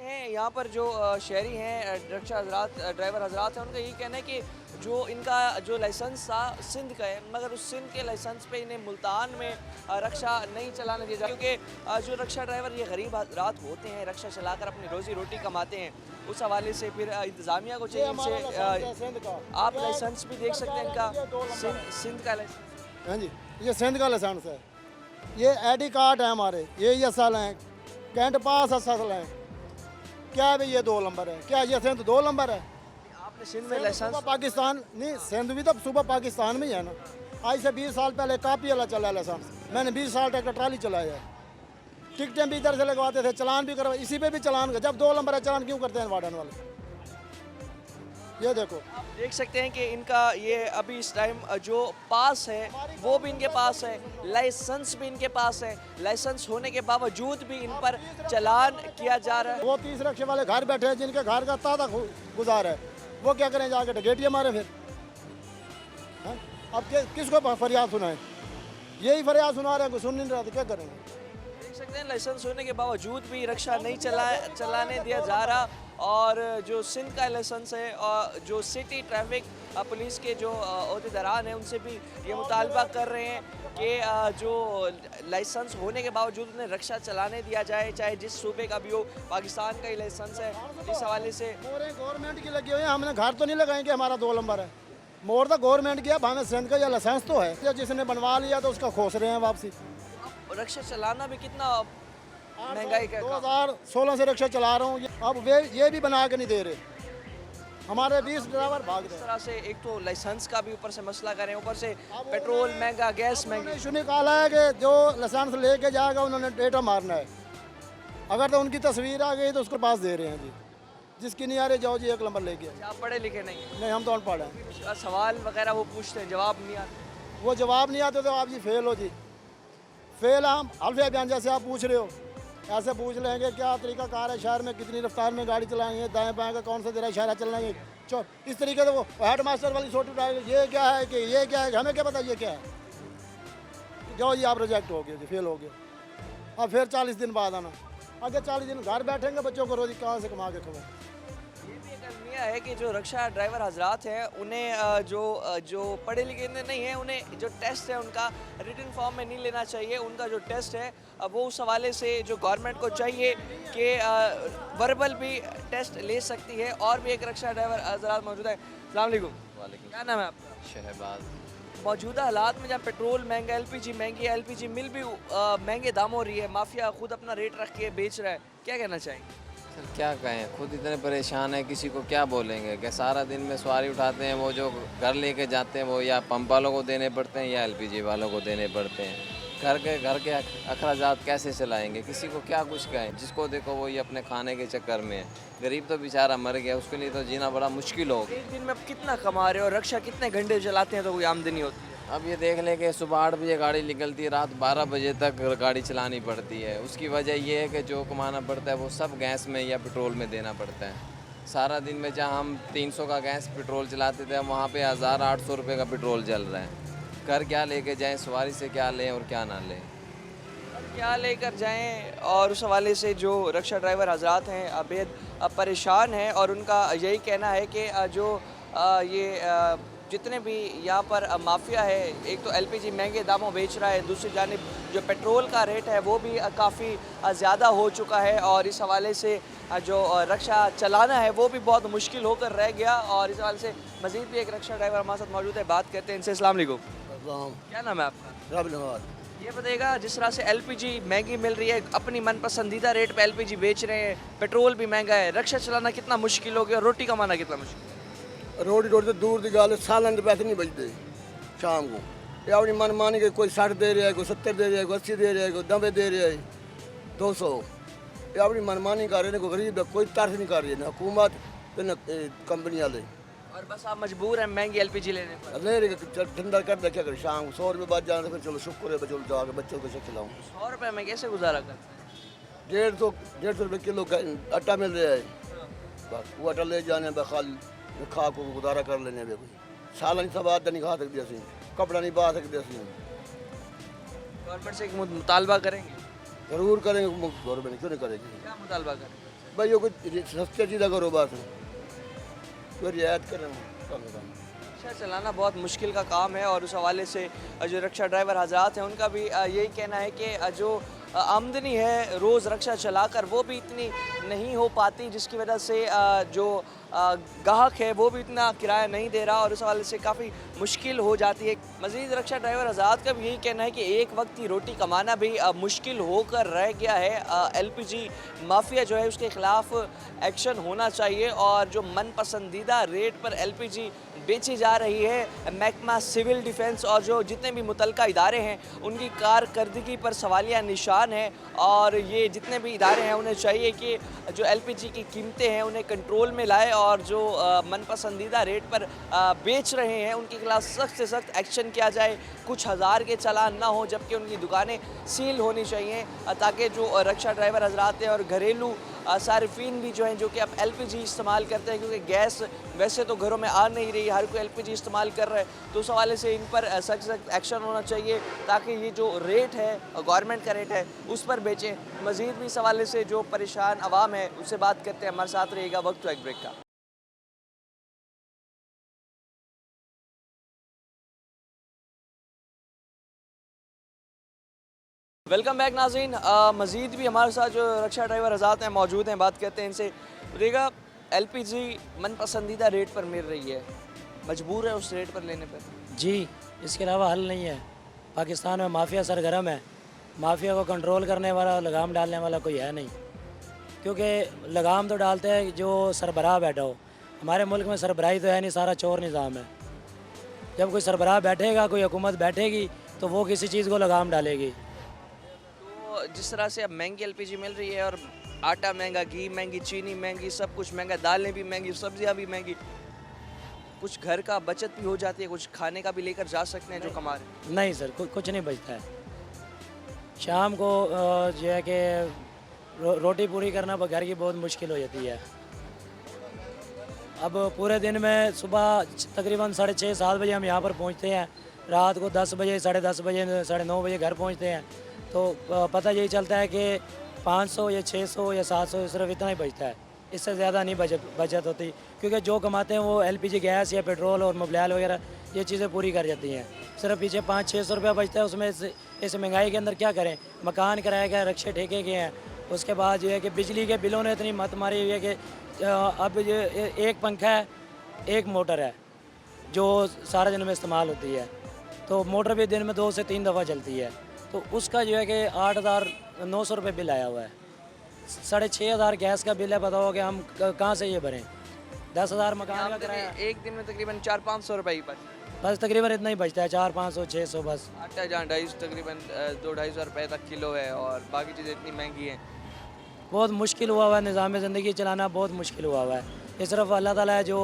हैं यहाँ पर जो शहरी हैं, रिक्शा हजरात, ड्राइवर हजरात हैं, उनका यही कहना है कि जो इनका जो लाइसेंस था सिंध का है, मगर उस सिंध के लाइसेंस पे इन्हें मुल्तान में रक्षा नहीं चलाने दिया जाता, क्योंकि जो रिक्शा ड्राइवर ये गरीब हजरात होते हैं, रिक्शा चलाकर अपनी रोज़ी रोटी कमाते हैं, उस हवाले से फिर इंतज़ामिया को चाहिए इनसे। आप लाइसेंस भी देख सकते हैं इनका, सिंध का लाइसेंस। हाँ जी, ये सिंध का लाइसेंस है, ये ID कार्ड है हमारे, ये असल हैं, कैंट पास असल हैं। क्या है भाई, ये 2 नंबर है? क्या ये सिंध 2 नंबर है? आपने सिंध में लाइसेंस? पाकिस्तान नहीं, सिंध भी तो सूबा पाकिस्तान में ही है ना। आज से 20 साल पहले कापी वाला चला लाइसेंस, मैंने 20 साल ट्रैक्टर ट्राली चलाया है, टिकटें भी इधर से लगवाते थे, चलान भी करवा, इसी पे भी चलान का। जब 2 नंबर है, चलान क्यों करते हैं वार्डन वाले? ये देखो, आप देख सकते हैं कि इनका ये अभी इस टाइम जो पास है वो भी इनके पास है, लाइसेंस भी इनके पास है, लाइसेंस होने के बावजूद भी इन पर चालान किया जा रहा है। वो 30 रिक्शे वाले घर बैठे हैं, जिनके घर का तादा गुजार है, वो क्या करें? जाके डकैती मारे फिर। हाँ? अब किसको फरियाद सुनाएं? यही फरियाद सुना रहे हैं, कोई सुन नहीं रहा, तो क्या करेंगे? देख सकते हैं लाइसेंस होने के बावजूद भी रिक्शा नहीं चलाने दिया जा रहा। और जो सिंध का लाइसेंस है और जो सिटी ट्रैफिक पुलिस के जो अहदेदारान हैं उनसे भी ये मुतालबा कर रहे हैं कि जो लाइसेंस होने के बावजूद उन्हें रिक्शा चलाने दिया जाए, चाहे जिस सूबे का भी हो। पाकिस्तान का ही लाइसेंस है, इस हवाले से मोहरें गवर्नमेंट की लगी हुई है, हमने घर तो नहीं लगाएंगे हमारा 2 नंबर है, मोहर तो गवर्नमेंट की है, हमें सिंध का यह लाइसेंस तो है, जिसने बनवा लिया तो उसका खोस रहे हैं वापसी। रिक्शा चलाना भी कितना महंगाई का 2016 से रिक्शा चला रहा हूँ, अब वे ये भी बना के नहीं दे रहे, हमारे 20 ड्राइवर भाग रहे हैं। इस तरह से एक तो लाइसेंस का भी ऊपर से मसला करें, ऊपर से पेट्रोल महंगा, गैस महंगी। इशू निकाला है कि जो लाइसेंस लेके जाएगा उन्होंने डेटा मारना है, अगर तो उनकी तस्वीर आ गई तो उसके पास दे रहे हैं जी, जिसकी नहीं आ रही जाओ जी 1 नंबर लेके। आप पढ़े लिखे नहीं हैं? नहीं, हम तो अनपढ़ हैं। सवाल वगैरह वो पूछते हैं, जवाब नहीं आते? वो जवाब नहीं आते तो आप जी फेल हो जी, फेल। हम हल्फे बयान जैसे आप पूछ रहे हो ऐसे पूछ लेंगे, क्या तरीकाकार है शहर में, कितनी रफ्तार में गाड़ी चलाएंगे, दाएं बाएं का कौन सा तेरा इशारा चलाएंगे, इस तरीके से वो हेड मास्टर वाली छोटी उठाएंगे, ये क्या है कि ये क्या है, हमें क्या पता ये क्या है। जाओ जी आप रिजेक्ट हो गए जी, फेल हो गए। अब फिर 40 दिन बाद आना, अगर 40 दिन घर बैठेंगे, बच्चों को रोजी कहाँ से कमा के खबर। ये भी एक अलमिया है कि जो रिक्शा ड्राइवर हजरात हैं उन्हें जो पढ़े लिखे नहीं हैं, उन्हें जो टेस्ट है उनका रिटन फॉर्म में नहीं लेना चाहिए। उनका जो टेस्ट है वो उस हवाले से जो गवर्नमेंट को चाहिए कि वर्बल भी टेस्ट ले सकती है। और भी एक रिक्शा ड्राइवर हजरात मौजूद है। अस्सलाम वालेकुम। क्या नाम है आपका? शहबाज। मौजूदा हालात में जहाँ पेट्रोल महंगा, LPG महंगी है, LPG मिल भी महंगे दाम हो रही है, माफिया खुद अपना रेट रख के बेच रहा है, क्या कहना चाहेंगे? सर क्या कहें, खुद इतने परेशान है, किसी को क्या बोलेंगे कि सारा दिन में सवारी उठाते हैं, वो जो घर लेके जाते हैं वो या पंप वालों को देने पड़ते हैं या LPG वालों को देने पड़ते हैं। घर के अखराजात कैसे चलाएंगे, किसी को क्या कुछ कहें। जिसको देखो वो ये अपने खाने के चक्कर में है, गरीब तो बेचारा मर गया, उसके लिए तो जीना बड़ा मुश्किल हो गया। एक दिन में आप कितना कमा रहे हो, रिक्शा कितने घंटे चलाते हैं तो कोई आमदनी होती है? अब ये देख लें कि सुबह 8 बजे गाड़ी निकलती है, रात 12 बजे तक गाड़ी चलानी पड़ती है। उसकी वजह ये है कि जो कमाना पड़ता है वो सब गैस में या पेट्रोल में देना पड़ता है। सारा दिन में जहाँ हम 300 का गैस पेट्रोल चलाते थे, हम वहाँ पे 1800 रुपये का पेट्रोल जल रहा है। घर क्या लेके जाएं, सवारी से क्या लें और क्या ना लें। क्या लेकर जाएं, और उस हवाले से जो रिक्शा ड्राइवर हजरात हैं बेहद परेशान हैं, और उनका यही कहना है कि जो ये जितने भी यहाँ पर माफिया है, एक तो एलपीजी महंगे दामों बेच रहा है, दूसरी जानिब जो पेट्रोल का रेट है वो भी काफ़ी ज़्यादा हो चुका है, और इस हवाले से जो रिक्शा चलाना है वो भी बहुत मुश्किल होकर रह गया। और इस हवाले से मज़ीद भी एक रिक्शा ड्राइवर हमारे साथ मौजूद है, बात करते हैं इनसे। अस्सलाम वालेकुम, क्या नाम है आपका? ये बताइएगा, जिस तरह से एलपीजी महंगी मिल रही है, अपनी मन पसंदीदा रेट पे एलपीजी बेच रहे हैं, पेट्रोल भी महंगा है, रिक्शा चलाना कितना मुश्किल हो गया और रोटी कमाना कितना मुश्किल है? रोटी तो दूर की गल, सालन के पैसे नहीं बचते शाम को। ये अपनी मन मानी के कोई 60 दे रहा है, कोई 70 दे रहा है, कोई 80 दे रहा है, कोई 90 दे रहा है, 200। ये अपनी मनमानी कर रहे हैं, कोई गरीब है कोई तर्स नहीं कर रही है, ना हुकूमत तो न कंपनी वाले। और बस आप मजबूर हैं महंगी एलपीजी लेने पर? ले रहे ठंडा कर दे, क्या करें, शाम को 100 रुपये बाद जाने तो फिर चलो शुक्र है, चलो जाके बच्चों को खिलाऊँ। 100 रुपये में कैसे गुजारा करते हैं? 150 रुपये किलो आटा मिल रहा है, बस वो आटा ले जाने खाली खा को गुजारा कर लेने पे। कोई सालन सब आदत नहीं खा सकते, असं कपड़ा नहीं पा सकते, असं गवर्नमेंट से एक मुतालबा करेंगे? जरूर करेंगे, गवर्नमेंट क्यों नहीं करेगी। क्या मुतालबा करेंगे? भाई ये कोई सस्ते चीज़ें करो, बस कोई रियायत करें कम से कम। रिक्शा चलाना बहुत मुश्किल का काम है, और उस हवाले से जो रिक्शा ड्राइवर हजरात हैं उनका भी यही कहना है कि जो आमदनी है रोज़ रिक्शा चलाकर वो भी इतनी नहीं हो पाती, जिसकी वजह से जो गाहक है वो भी इतना किराया नहीं दे रहा, और उस हवाले से काफ़ी मुश्किल हो जाती है। मज़ीद रिक्शा ड्राइवर हजरात का भी यही कहना है कि एक वक्त की रोटी कमाना भी मुश्किल होकर रह गया है। एलपीजी माफिया जो है उसके ख़िलाफ़ एक्शन होना चाहिए, और जो मन पसंदीदा रेट पर एलपीजी बेची जा रही है, महकमा सिविल डिफेंस और जो जितने भी मुतलका इदारे हैं उनकी कारकर्दगी पर सवालिया निशान है, और ये जितने भी इदारे हैं उन्हें चाहिए कि जो एलपीजी की कीमतें हैं उन्हें कंट्रोल में लाए, और जो मन पसंदीदा रेट पर बेच रहे हैं उनके खिलाफ सख्त से सख्त एक्शन किया जाए। कुछ हज़ार के चालान ना हो, जबकि उनकी दुकानें सील होनी चाहिए, ताकि जो रिक्शा ड्राइवर हजरात हैं और घरेलू सारिफीन भी जो हैं जो कि अब एलपीजी इस्तेमाल करते हैं, क्योंकि गैस वैसे तो घरों में आ नहीं रही, हर कोई एलपीजी इस्तेमाल कर रहा है, तो उस हवाले से इन पर सख्त सख्त एक्शन होना चाहिए, ताकि ये जो रेट है गवर्नमेंट का रेट है उस पर बेचें। मज़ीद भी इस हवाले से जो परेशान आवाम है उससे बात करते हैं, हमारे साथ रहेगा वक्त तो एक ब्रेक का। वेलकम बैक नाज़रीन। मज़ीद भी हमारे साथ जो रिक्शा ड्राइवर हज़रात हैं मौजूद हैं, बात करते हैं इनसे। देखिएगा, एलपीजी मन पसंदीदा रेट पर मिल रही है, मजबूर है उस रेट पर लेने पर? जी, इसके अलावा हल नहीं है। पाकिस्तान में माफिया सरगर्म है, माफिया को कंट्रोल करने वाला, लगाम डालने वाला कोई है नहीं, क्योंकि लगाम तो डालते हैं जो सरबराह बैठा हो। हमारे मुल्क में सरबराही तो है नहीं, सारा चोर निज़ाम है। जब कोई सरबराह बैठेगा, कोई हुकूमत बैठेगी, तो वो किसी चीज़ को लगाम डालेगी। जिस तरह से अब महंगी एलपीजी मिल रही है, और आटा महंगा, घी महंगी, चीनी महंगी, सब कुछ महंगा, दालें भी महंगी, सब्जियां भी महंगी, कुछ घर का बचत भी हो जाती है, कुछ खाने का भी लेकर जा सकते हैं जो कमा रहे हैं? नहीं सर, कुछ नहीं बचता है। शाम को जो है कि रोटी पूरी करना घर की बहुत मुश्किल हो जाती है। अब पूरे दिन में सुबह तकरीबन 6:30-7 बजे हम यहाँ पर पहुँचते हैं, रात को 10 बजे, 10:30 बजे, 9:30 बजे घर पहुँचते हैं, तो पता यही चलता है कि 500 या 600 या 700 सिर्फ इतना ही बचता है, इससे ज़्यादा नहीं बचत होती, क्योंकि जो कमाते हैं वो एलपीजी गैस या पेट्रोल और मोबाइल वगैरह ये चीज़ें पूरी कर जाती हैं। सिर्फ पीछे 500-600 रुपया बचता है, उसमें इस महंगाई के अंदर क्या करें, मकान किराया का, रक्षे ठेके के हैं, उसके बाद जो है कि बिजली के बिलों ने इतनी मत मारी हुई है कि अब ये एक पंखा है, एक मोटर है जो सारा दिन में इस्तेमाल होती है, तो मोटर भी दिन में 2 से 3 दफ़ा चलती है, तो उसका जो है कि 8,900 रुपये बिल आया हुआ है। 6,500 गैस का बिल है, बताओ कि हम कहाँ से ये भरें। 10,000 मकान का किराया, एक दिन में तकरीबन 400-500 रुपये ही बस तकरीबन इतना ही बचता है, 400-500-600 बस। आटा जहाँ 250 तकरीबन 200-250 रुपये तक किलो है, और बाकी चीज़ें इतनी महंगी हैं, बहुत मुश्किल हुआ हुआ है, निज़ाम ज़िंदगी चलाना बहुत मुश्किल हुआ हुआ है। ये सिर्फ अल्लाह ताला है जो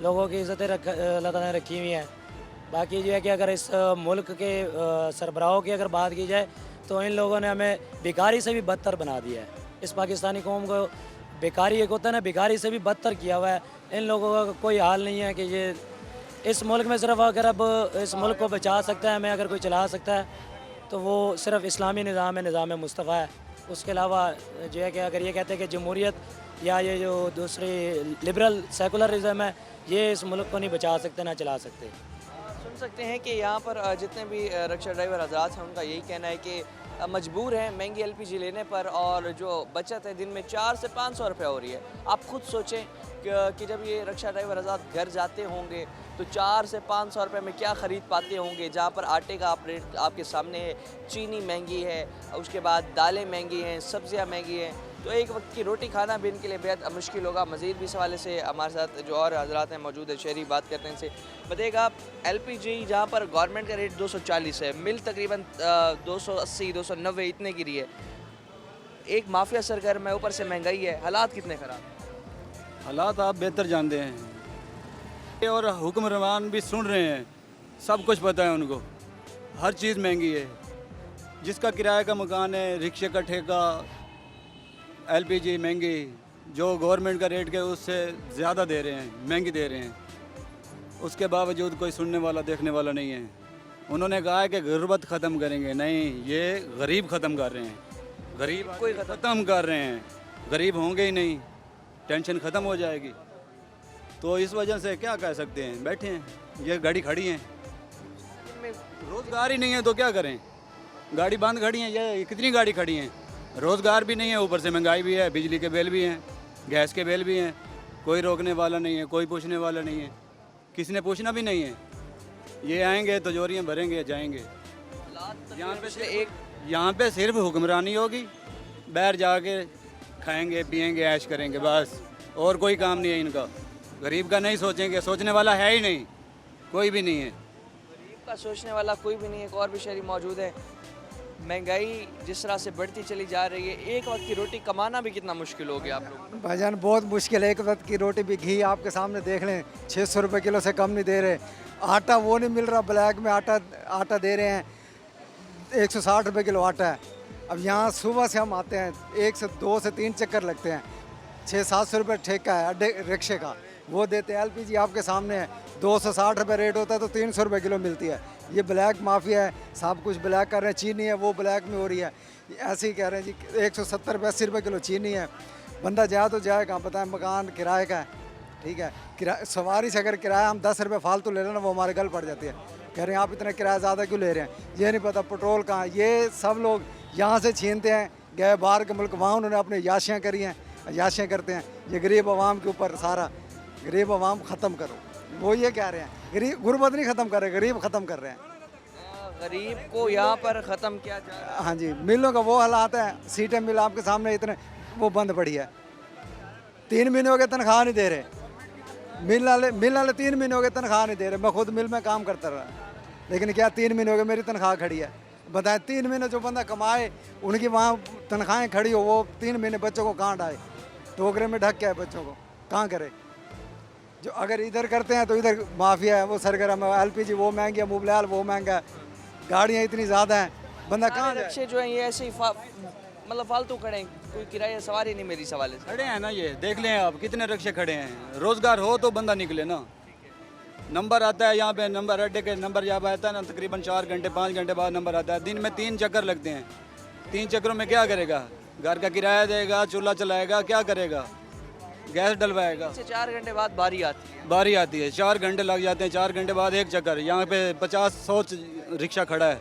लोगों की इज़्ज़तें अल्लाह ताला ने रखी हुई हैं। बाकी जो है कि अगर इस मुल्क के सरबराहों की अगर बात की जाए, तो इन लोगों ने हमें भिखारी से भी बदतर बना दिया है। इस पाकिस्तानी कौम को बेकारी एक होता है ना, बेकारी से भी बदतर किया हुआ है। इन लोगों का कोई हाल नहीं है कि ये इस मुल्क में सिर्फ अगर अब इस मुल्क को बचा सकता है, हमें अगर कोई चला सकता है तो वो सिर्फ इस्लामी निज़ाम है, निज़ाम मुस्तफ़ा है। उसके अलावा जो है कि अगर ये कहते हैं कि जमहूरियत या ये जो दूसरी लिबरल सेकुलरिज्म है, ये इस मुल्क को नहीं बचा सकते ना चला सकते। सुन सकते हैं कि यहाँ पर जितने भी रिक्शा ड्राइवर हजरात हैं उनका यही कहना है कि मजबूर हैं महंगी एलपीजी लेने पर, और जो बचत है दिन में 400 से 500 रुपये हो रही है। आप खुद सोचें कि जब ये रिक्शा ड्राइवर हजरात घर जाते होंगे तो 400 से 500 रुपये में क्या ख़रीद पाते होंगे, जहाँ पर आटे का आप रेट आपके सामने है, चीनी महंगी है, उसके बाद दालें महंगी हैं, सब्ज़ियाँ महंगी हैं, तो एक वक्त की रोटी खाना भी इनके लिए बेहद मुश्किल होगा। मज़ीद भी इस हवाले से हमारे साथ जो और हजरात हैं मौजूद है, शहरी बात करते हैं इनसे। बताइएगा आप, एलपीजी जहाँ पर गवर्नमेंट का रेट 240 है, मिल तकरीबन 280 290 इतने की रही है, एक माफिया सरगर्म है, ऊपर से महंगाई है, हालात कितने ख़राब हैं? हालात आप बेहतर जानते हैं, और हुक्मरान भी सुन रहे हैं, सब कुछ पता है उनको, हर चीज़ महंगी है। जिसका किराए का मकान है, रिक्शे का ठेका, एलपीजी महंगी, जो गवर्नमेंट का रेट के उससे ज़्यादा दे रहे हैं, महंगी दे रहे हैं। उसके बावजूद कोई सुनने वाला देखने वाला नहीं है। उन्होंने कहा है कि गुर्बत ख़त्म करेंगे, नहीं, ये गरीब ख़त्म कर रहे हैं, गरीब कोई ख़त्म कर रहे हैं, गरीब होंगे ही नहीं, टेंशन ख़त्म हो जाएगी। तो इस वजह से क्या कह सकते हैं, बैठे हैं, ये गाड़ी खड़ी हैं, रोज़गार ही नहीं है तो क्या करें, गाड़ी बंद खड़ी है, ये कितनी गाड़ी खड़ी हैं, रोज़गार भी नहीं है, ऊपर से महंगाई भी है, बिजली के बिल भी हैं, गैस के बिल भी हैं, कोई रोकने वाला नहीं है, कोई पूछने वाला नहीं है, किसी ने पूछना भी नहीं है। ये आएंगे तिजोरियाँ भरेंगे जाएंगे। यहाँ पे सिर्फ हुक्मरानी होगी, बाहर जाके खाएंगे पिएंगे ऐश करेंगे, बस, और कोई काम नहीं है इनका। गरीब का नहीं सोचेंगे, सोचने वाला है ही नहीं, कोई भी नहीं है गरीब का सोचने वाला कोई भी नहीं है। एक और भी शहरी मौजूद है। महंगाई जिस तरह से बढ़ती चली जा रही है, एक वक्त की रोटी कमाना भी कितना मुश्किल हो गया आप लोग? भाईजान बहुत मुश्किल है, एक वक्त की रोटी भी, घी आपके सामने देख लें 600 रुपये किलो से कम नहीं दे रहे। आटा वो नहीं मिल रहा, ब्लैक में आटा दे रहे हैं, 160 रुपये किलो आटा है। अब यहाँ सुबह से हम आते हैं, 1 से 2 से 3 चक्कर लगते हैं, 600-700 रुपये ठेका है अड्डे रिक्शे का, वो देते हैं। एलपीजी आपके सामने है, 260 रुपये रेट होता है तो 300 रुपये किलो मिलती है। ये ब्लैक माफिया है, सब कुछ ब्लैक कर रहे हैं। चीनी है वो ब्लैक में हो रही है, ऐसे ही कह रहे हैं जी 170 रुपये 80 रुपये किलो चीनी है। बंदा जाए तो जाए कहाँ, पता है मकान किराए का है, ठीक है, किराया सवारी से अगर किराया हम 10 रुपये फालतू ले लेना, वो हमारे गल पड़ जाती है, कह रहे हैं आप इतना किराया ज़्यादा क्यों ले रहे हैं, ये नहीं पता पेट्रोल कहाँ। ये सब लोग यहाँ से छीनते हैं, गए बाहर के मुल्क, वहाँ उन्होंने अपने याशियाँ करी हैं, याशियाँ करते हैं। ये गरीब आवाम के ऊपर सारा, गरीब आवाम ख़त्म करो, वो ये कह रहे हैं। गरीब गुर्बत नहीं ख़त्म कर रहे, गरीब ख़त्म कर रहे हैं। गरीब को यहाँ पर ख़त्म किया जाए। हाँ जी, मिलों का वो हालात है, सीटें मिल आपके सामने इतने वो बंद पड़ी है, 3 महीने हो गए तनख्वाह नहीं दे रहे, मिल वाले 3 महीने हो गए तनख्वाह नहीं दे रहे। मैं खुद मिल में काम करता रहा, लेकिन क्या 3 महीने हो गए मेरी तनख्वाह खड़ी है। बताएं 3 महीने जो बंदा कमाए उनकी वहाँ तनख्वाहें खड़ी हो, वो 3 महीने बच्चों को कहाँ डाले, टोकरे में ढक के है बच्चों को, कहाँ करे। जो अगर इधर करते हैं तो इधर माफिया है, वो सरगर्म है, एलपीजी वो महंगी है, मोबाइल वो महंगा है, गाड़ियाँ इतनी ज़्यादा हैं, बंदा कहाँ जाए। रिक्शे जो हैं ये ऐसे ही मतलब फालतू खड़े हैं, कोई किराया सवारी नहीं मेरी सवाल से खड़े हैं ना, ये देख लें आप कितने रिक्शे खड़े हैं। रोज़गार हो तो बंदा निकले ना। नंबर आता है यहाँ पे, नंबर अड्डे के नंबर जब आता है ना, तकरीबन 4 घंटे 5 घंटे बाद नंबर आता है। दिन में 3 चक्कर लगते हैं, 3 चक्करों में क्या करेगा, घर का किराया देगा, चूल्हा चलाएगा, क्या करेगा, गैस डलवाएगा। 4 घंटे बाद बारी आती है, 4 घंटे लग जाते हैं, 4 घंटे बाद एक चक्कर। यहाँ पे 50-100 रिक्शा खड़ा है,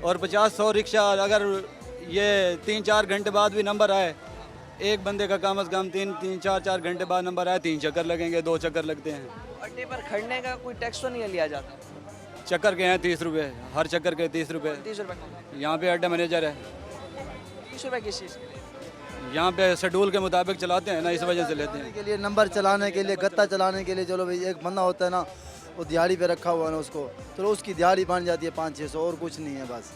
और 50-100 रिक्शा अगर ये 3-4 घंटे बाद भी नंबर आए, एक बंदे का कम से कम 3-4 घंटे बाद नंबर आए, 3 चक्कर लगेंगे, 2 चक्कर लगते हैं। अड्डे पर खड़ने का कोई टैक्स तो नहीं लिया जाता? चक्कर के हैं 30 रुपये, हर चक्कर के 30 रुपये। 30 रुपये यहाँ पे अड्डा मैनेजर है। 30 रुपये किस चीज़ के लिए? यहाँ पे शेड्यूल के मुताबिक चलाते हैं ना, इस वजह से लेते हैं। के लिए नंबर चलाने के लिए, गत्ता चलाने के लिए, चलो भाई एक बंदा होता है ना, वो दिहाड़ी पे रखा हुआ है ना उसको, चलो उसकी दिहाड़ी बन जाती है 500-600, और कुछ नहीं है बस।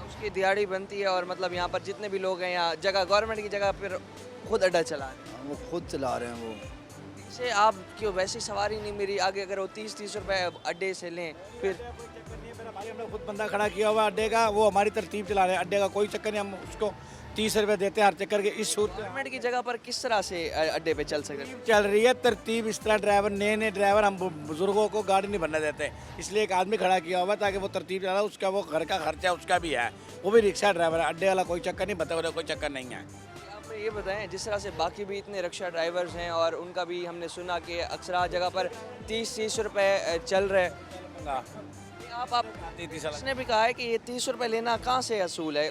उसकी दिहाड़ी बनती है, और मतलब यहाँ पर जितने भी लोग हैं, यहाँ जगह गवर्नमेंट की जगह पर खुद अड्डा चला रहे हैं, वो खुद चला रहे हैं। वो से आप क्यों वैसी सवारी नहीं मेरी आगे, अगर वो 30-30 रुपये अड्डे से लें फिर। हमने खुद बंदा खड़ा किया हुआ अड्डे का, वो हमारी तरतीब चला रहे हैं, अड्डे का कोई चक्कर नहीं, हम उसको 30 रुपये देते हैं हर चक्कर के। इस सूरत गवर्नमेंट की जगह पर किस तरह से अड्डे पे चल सकते हैं? चल रही है तरतीब इस तरह। ड्राइवर नए ड्राइवर हम बुजुर्गों को गाड़ी नहीं बनने देते, इसलिए एक आदमी खड़ा किया हुआ ताकि वो तरतीब चला, उसका वो घर का खर्चा उसका भी है, वो भी रिक्शा ड्राइवर है। अड्डे वाला कोई चक्कर नहीं, बताओ कोई चक्कर नहीं है। आप ये बताएं, जिस तरह से बाकी भी इतने रिक्शा ड्राइवर्स हैं और उनका भी हमने सुना कि अक्सर जगह पर 30 रुपए चल रहे हैं, आप इसने भी कहा है कि ये 30 रुपए लेना कहाँ से असूल है,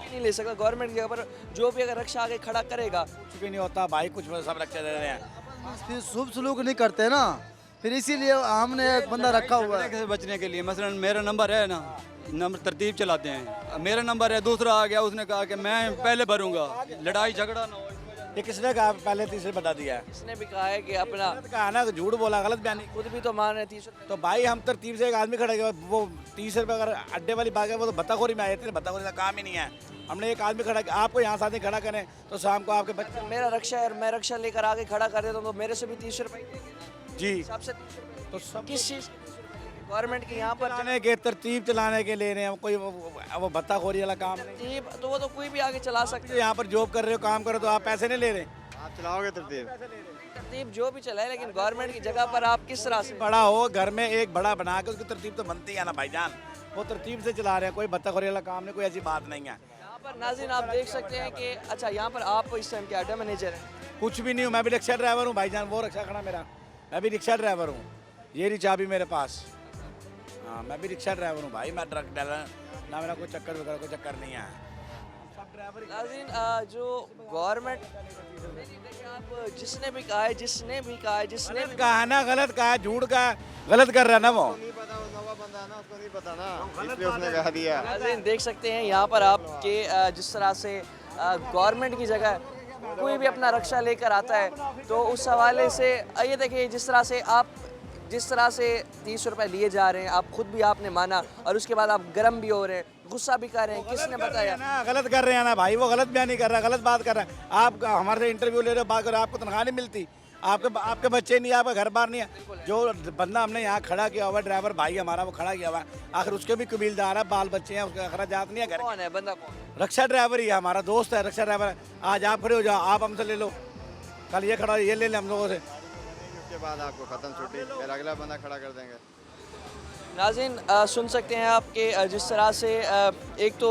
नहीं ले सकता। गवर्नमेंट की जगह पर जो भी अगर रिक्शा आगे खड़ा करेगा कुछ भी नहीं होता भाई, कुछ सब रक्षा दे रहे हैं। फिर शुभ सलूक नहीं करते ना, फिर इसीलिए हमने एक बंदा रखा हुआ है। से बचने के लिए मसलन मेरा नंबर है ना, नंबर तरतीब चलाते हैं, मेरा नंबर है, दूसरा आ गया, उसने कहा कि मैं पहले भरूंगा, लड़ाई झगड़ा ना हो। ये किसने कहा पहले 30 रुपये बता दिया है? इसने भी कहा है कि अपना कहा ना, झूठ बोला, गलत बयानी। खुद भी तो मान रहे 30 रुपए। तो भाई हम तरतीब से एक आदमी खड़ा किया, वो 30 रुपये अगर अड्डे वाली बात है वो तो भत्ताखोरी में आए थे, भत्ताखोरी का काम ही नहीं है। हमने एक आदमी खड़ा किया, आपको यहाँ साथ खड़ा करें तो शाम को आपके बच्चे मेरा रिक्शा है और मैं रिक्शा लेकर आगे खड़ा कर देता हूँ तो मेरे से भी 30 रुपए जी सबसे 30 रुपए। तो सब किस चीज़ गवर्नमेंट की यहाँ पर चलाने के तरतीब चलाने के ले रहे हैं, कोई वो भत्ताखोरी वाला काम नहीं। तरतीब तो वो तो कोई भी आगे चला सकते यहाँ पर जॉब कर रहे हो, काम कर रहे हो, तो आप पैसे नहीं ले रहे। आप चलाओगे तरतीब? तरतीब जो भी चलाए, लेकिन गवर्नमेंट की जगह पर आप किस तरह से बड़ा हो घर में एक बड़ा बना के उसकी तरतीब तो बनती है ना भाईजान, वो तरतीब से चला रहे हैं, कोई भत्ताखोरी वाला काम नहीं, कोई ऐसी बात नहीं है। यहाँ पर नाज़रीन आप देख सकते हैं कि अच्छा यहाँ पर आप इस टाइम के अड्डा मैनेजर हैं। कुछ भी नहीं हूँ, मैं भी रिक्शा ड्राइवर हूँ भाईजान, वो रिक्शा खड़ा मेरा, मैं भी रिक्शा ड्राइवर हूँ, ये रही चाबी मेरे पास। हाँ मैं भी रिक्शा ड्राइवर हूँ भाई, मैं ट्रक ड्राइवर ना, मेरा कोई चक्कर वगैरह कोई चक्कर नहीं है। नाज़रीन जो गवर्नमेंट आप जिसने भी कहा है जिसने भी कहा है ना, गलत कहा है, झूठ का गलत कर रहा है ना वो। नहीं पता, वो नवा बंदा है ना, उसको नहीं पता ना, इसलिए उसने कहा दिया। नाज़रीन देख सकते हैं यहाँ पर आपके जिस तरह से गवर्नमेंट की जगह कोई भी अपना रक्षा लेकर आता है तो उस हवाले से ये देखिए जिस तरह से 30 रुपए लिए जा रहे हैं, आप खुद भी आपने माना और उसके बाद आप गर्म भी हो रहे हैं, गुस्सा भी कर रहे हैं। किसने बताया ना गलत कर रहे हैं ना भाई, वो गलत बयान नहीं कर रहा, गलत बात कर रहा है। आप हमारे से इंटरव्यू ले रहे हो, बात कर रहे हो, आपको तनख्वाह नहीं मिलती, आपके बच्चे नहीं, आपका घर बार नहीं है। जो बंदा हमने यहाँ खड़ा किया हुआ, ड्राइवर भाई हमारा वो खड़ा किया हुआ, आखिर उसके भी कबीलदार है, बाल बच्चे हैं, उसका अखराजात नहीं है घर। कौन है बंदा? कौन? रक्षा ड्राइवर ही है, हमारा दोस्त है, रक्षा ड्राइवर। आज आप खड़े हो जाओ, आप हमसे ले लो, कल ये खड़ा ये ले लें हम लोगों से, उसके बाद आपको ख़त्म छुट्टी, फिर अगला बंदा खड़ा कर देंगे। नाज़रीन सुन सकते हैं आपके जिस तरह से एक तो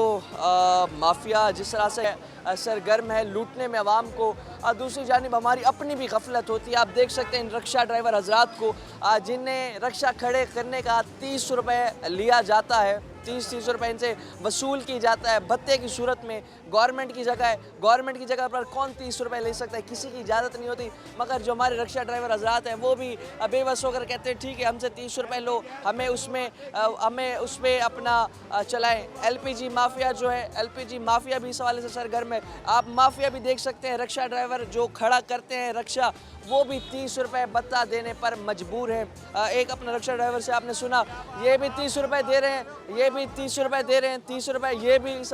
माफिया जिस तरह से सरगर्म है लूटने में आवाम को, दूसरी जानिब हमारी अपनी भी गफलत होती है। आप देख सकते हैं इन रक्षा ड्राइवर हजरात को जिन्हें रक्षा खड़े करने का 30 रुपये लिया जाता है, 30 रुपये इनसे वसूल की जाता है भत्ते की सूरत में। गवर्नमेंट की जगह है, गवर्नमेंट की जगह पर कौन 30 रुपये ले सकता है, किसी की इजाज़त नहीं होती। मगर जो हमारे रक्षा ड्राइवर हजरात हैं वो भी बेबस होकर कहते हैं ठीक है हमसे 30 रुपये लो, हमें उस पर अपना चलाएं। LPG माफिया जो है, LPG माफिया भी इस हवाले से सरगर्म है। आप माफिया भी देख सकते हैं, रक्षा ड्राइवर जो खड़ा करते हैं रक्षा, वो भी 30 रुपये भत्ता देने पर मजबूर है। एक अपना रक्षा ड्राइवर से आपने सुना, ये भी 30 रुपये दे रहे हैं, ये भी 30 रुपये दे रहे हैं, 30 रुपये ये भी इस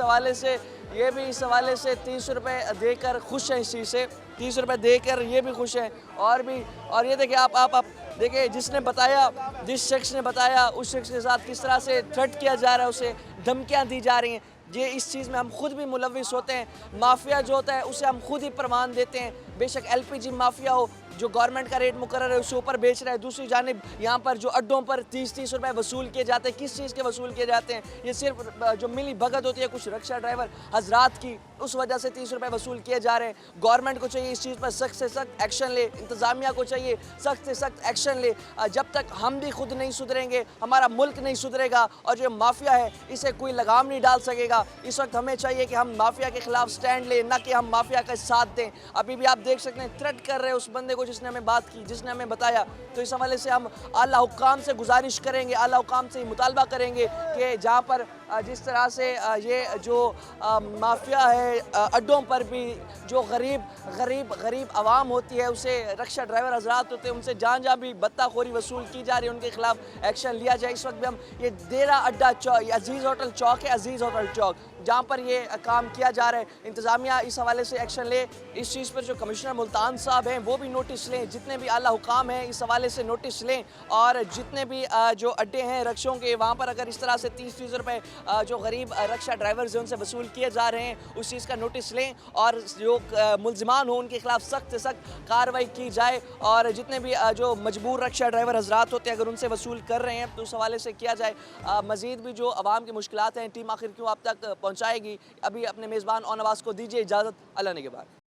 हवाले से 30 रुपये देकर खुश हैं। इस चीज़ से 30 रुपये देकर ये भी खुश हैं। और ये देखिए आप देखिए जिस शख्स ने बताया उस शख्स के साथ किस तरह से थ्रेट किया जा रहा है, उसे धमकियाँ दी जा रही हैं। ये इस चीज़ में हम खुद भी मुलविस होते हैं। माफिया जो होता है उसे हम खुद ही प्रमाण देते हैं, बेशक LPG माफिया हो जो गवर्नमेंट का रेट मुकर्रर है उससे ऊपर बेच रहा है। दूसरी जानिब यहाँ पर जो अड्डों पर 30 रुपए वसूल किए जाते हैं, किस चीज़ के वसूल किए जाते हैं? ये सिर्फ जो मिली भगत होती है कुछ रक्षा ड्राइवर हजरात की, उस वजह से 30 रुपए वसूल किए जा रहे हैं। गवर्नमेंट को चाहिए इस चीज़ पर सख्त से सख्त एक्शन ले, इंतज़ामिया को चाहिए सख्त से सख्त एक्शन ले। जब तक हम भी खुद नहीं सुधरेंगे, हमारा मुल्क नहीं सुधरेगा और जो माफिया है इसे कोई लगाम नहीं डाल सकेगा। इस वक्त हमें चाहिए कि हम माफिया के खिलाफ स्टैंड लें, ना कि हम माफिया का साथ दें। अभी भी आप देख सकते हैं थ्रेट कर रहे हैं उस बंदे को जिसने हमें बात की, जिसने हमें बताया। तो इस हवाले से हम आला हुक्काम से गुजारिश करेंगे, आला हुक्काम से मुतालबा करेंगे कि जहाँ पर जिस तरह से ये जो माफिया है अड्डों पर भी जो गरीब आवाम होती है, उसे रक्षा ड्राइवर हजरात होते हैं, उनसे जहाँ भी भत्ताखोरी वसूल की जा रही है उनके खिलाफ एक्शन लिया जाए। इस वक्त भी हम ये देरा अड्डा चौक, अजीज़ होटल चौक है, अजीज़ होटल चौक जहाँ पर ये काम किया जा रहा है, इंतज़ामिया इस हवाले से एक्शन ले। इस चीज़ पर जो कमिश्नर मुल्तान साहब हैं वो भी नोटिस लें, जितने भी आला हुकाम हैं इस हवाले से नोटिस लें, और जितने भी जो अड्डे हैं रक्षों के, वहाँ पर अगर इस तरह से 30-30 रुपये जो गरीब रक्षा ड्राइवर्स हैं उनसे वसूल किए जा रहे हैं, उस चीज़ का नोटिस लें और जो मुलजिमान हो उनके खिलाफ सख्त से सख्त कार्रवाई की जाए। और जितने भी जो मजबूर रक्षा ड्राइवर हजरात होते हैं अगर उनसे वसूल कर रहे हैं तो उस हवाले से किया जाए। मज़ीद भी जो आवाम की मुश्किलात हैं टीम आखिर क्यों आप तक पहुँचाएगी। अभी अपने मेज़बान और नवाज़ को दीजिए इजाज़त। अल्लाह निगहबान।